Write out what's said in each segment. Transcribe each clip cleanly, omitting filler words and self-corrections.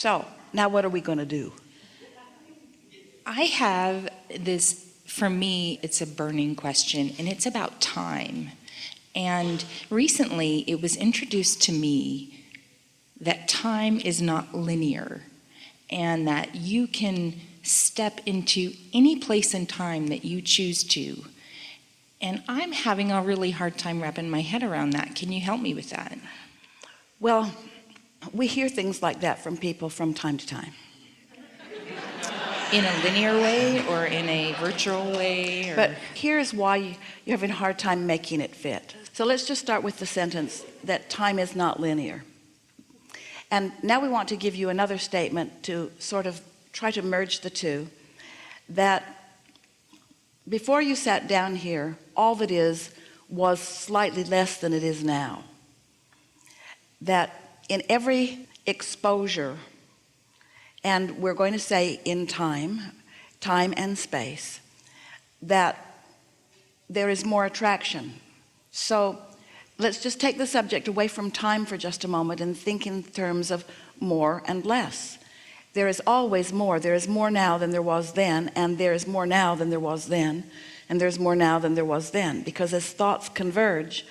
So now what are we going to do? I have this, for me, it's a burning question, and it's about time. And recently, it was introduced to me that time is not linear, and that you can step into any place in time that you choose to. And I'm having a really hard time wrapping my head around that. Can you help me with that? Well, we hear things like that from people from time to time. In a linear way or in a virtual way? Or... But here's why you're having a hard time making it fit. So let's just start with the sentence that time is not linear. And now we want to give you another statement to sort of try to merge the two. That before you sat down here, all that is was slightly less than it is now. That in every exposure, and we're going to say in time and space, that there is more attraction. So let's just take the subject away from time for just a moment and think in terms of more and less. There is always more. There is more now than there was then, and there is more now than there was then, and there's more now than there was then. Because as thoughts converge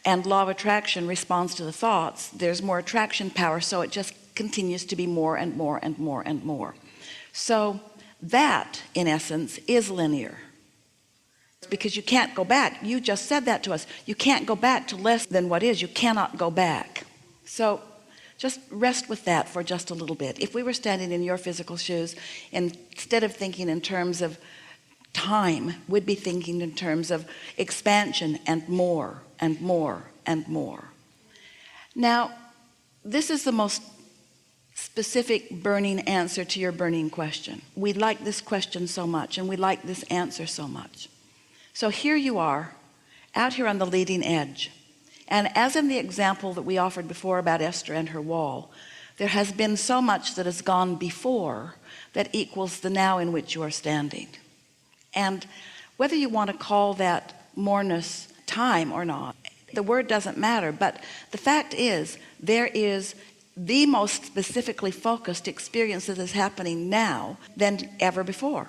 and law of attraction responds to the thoughts, there's more attraction power, so it just continues to be more and more and more and more. So that, in essence, is linear. Because you can't go back. You just said that to us. You can't go back to less than what is. You cannot go back. So just rest with that for just a little bit. If we were standing in your physical shoes, instead of thinking in terms of time, we'd be thinking in terms of expansion and more and more and more. Now, this is the most specific burning answer to your burning question. We like this question so much, and we like this answer so much. So here you are, out here on the leading edge. And as in the example that we offered before about Esther and her wall, there has been so much that has gone before that equals the now in which you are standing. And whether you want to call that moreness time or not, the word doesn't matter. But the fact is, there is the most specifically focused experience that is happening now than ever before.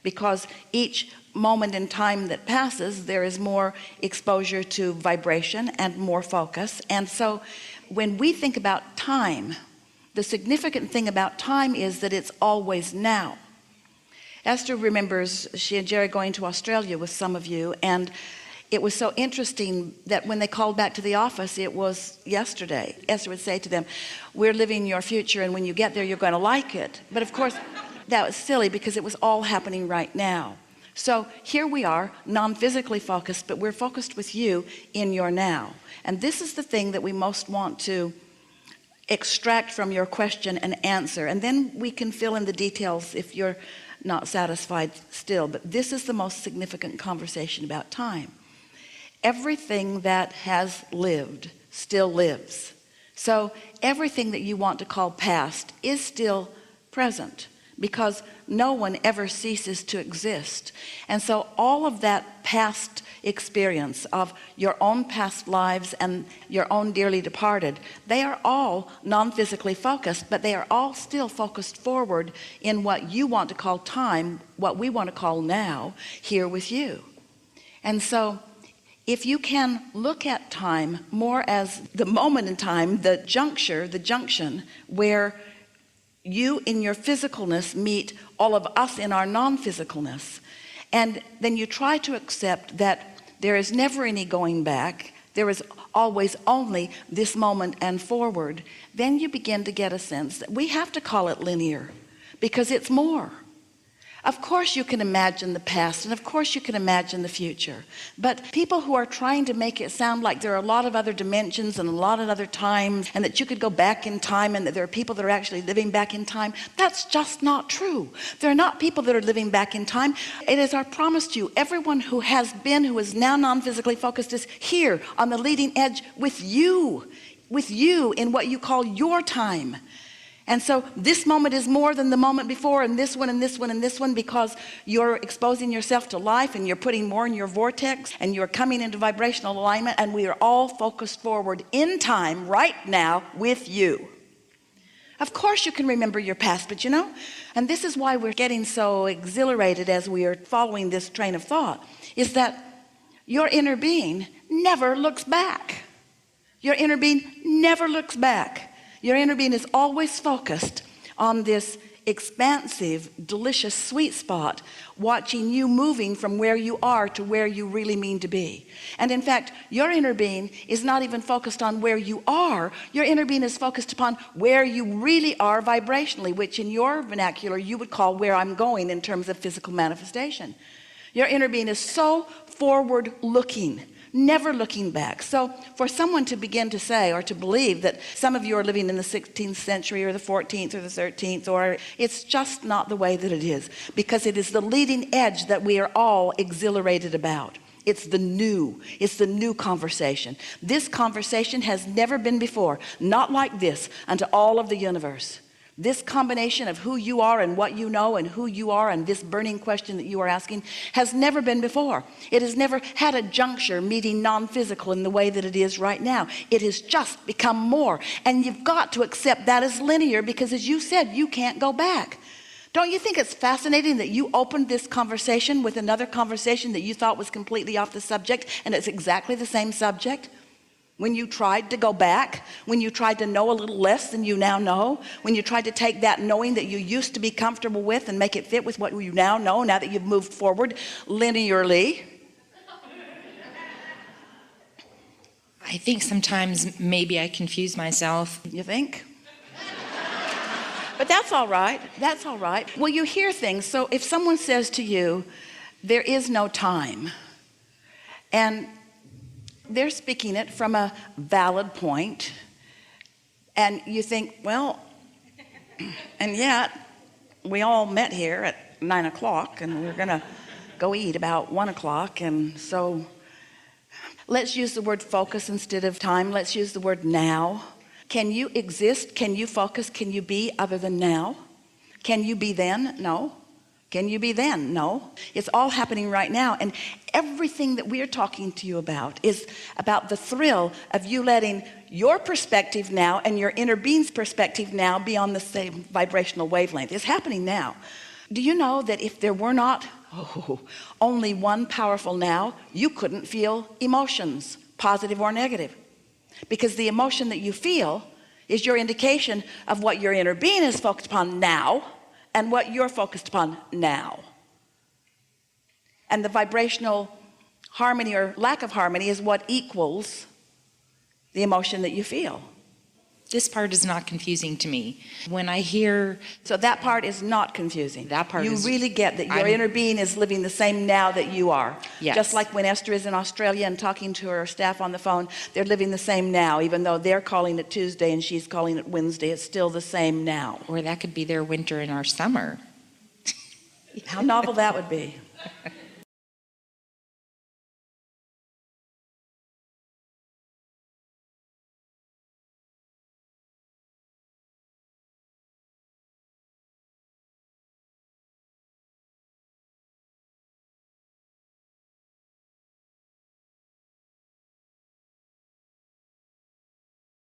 Because each moment in time that passes, there is more exposure to vibration and more focus. And so when we think about time, the significant thing about time is that it's always now. Esther remembers she and Jerry going to Australia with some of you, and it was so interesting that when they called back to the office, it was yesterday. Esther would say to them, "We're living your future, and when you get there, you're going to like it." But of course, that was silly because it was all happening right now. So here we are, non-physically focused, but we're focused with you in your now. And this is the thing that we most want to extract from your question and answer. And then we can fill in the details if you're not satisfied still. But this is the most significant conversation about time. Everything that has lived still lives. So everything that you want to call past is still present, because no one ever ceases to exist. And so all of that past experience of your own past lives and your own dearly departed, they are all non-physically focused, but they are all still focused forward in what you want to call time, what we want to call now, here with you. And so if you can look at time more as the moment in time, the juncture, the junction, where you in your physicalness meet all of us in our non-physicalness, and then you try to accept that there is never any going back, there is always only this moment and forward, then you begin to get a sense that we have to call it linear, because it's more. Of course you can imagine the past, and of course you can imagine the future. But people who are trying to make it sound like there are a lot of other dimensions and a lot of other times, and that you could go back in time, and that there are people that are actually living back in time, that's just not true. There are not people that are living back in time. It is our promise to you, everyone who has been, who is now non-physically focused, is here on the leading edge with you in what you call your time. And so this moment is more than the moment before, and this one and this one and this one, because you're exposing yourself to life, and you're putting more in your vortex, and you're coming into vibrational alignment, and we are all focused forward in time right now with you. Of course you can remember your past, but you know, and this is why we're getting so exhilarated as we are following this train of thought, is that your inner being never looks back. Your inner being never looks back. Your inner being is always focused on this expansive, delicious sweet spot, watching you moving from where you are to where you really mean to be. And in fact, your inner being is not even focused on where you are. Your inner being is focused upon where you really are vibrationally, which in your vernacular you would call where I'm going in terms of physical manifestation. Your inner being is so forward looking, never looking back. So for someone to begin to say or to believe that some of you are living in the 16th century or the 14th or the 13th, or it's just not the way that it is, because it is the leading edge that we are all exhilarated about. It's the new conversation. This conversation has never been before, not like this, unto all of the universe. This combination of who you are and what you know and who you are and this burning question that you are asking has never been before. It has never had a juncture meeting non-physical in the way that it is right now. It has just become more. And you've got to accept that as linear, because as you said, you can't go back. Don't you think it's fascinating that you opened this conversation with another conversation that you thought was completely off the subject, and it's exactly the same subject? When you tried to go back, when you tried to know a little less than you now know, when you tried to take that knowing that you used to be comfortable with and make it fit with what you now know, now that you've moved forward linearly. I think sometimes maybe I confuse myself. You think? But that's all right. That's all right. Well, you hear things. So if someone says to you, there is no time, and they're speaking it from a valid point, and you think, well, and yet we all met here at 9 o'clock and we're gonna go eat about 1 o'clock, and so let's use the word focus instead of time. Let's use the word now. Can you exist? Can you focus? Can you be other than now? Can you be then? No. Can you be then? No. It's all happening right now. And everything that we are talking to you about is about the thrill of you letting your perspective now and your inner being's perspective now be on the same vibrational wavelength. It's happening now. Do you know that if there were not only one powerful now, you couldn't feel emotions, positive or negative? Because the emotion that you feel is your indication of what your inner being is focused upon now, and what you're focused upon now. And the vibrational harmony or lack of harmony is what equals the emotion that you feel. This part is not confusing to me. When I hear... So that part is not confusing. That part you is... really get that your inner being is living the same now that you are. Yes. Just like when Esther is in Australia and talking to her staff on the phone, they're living the same now, even though they're calling it Tuesday and she's calling it Wednesday. It's still the same now. Or that could be their winter and our summer. How novel that would be.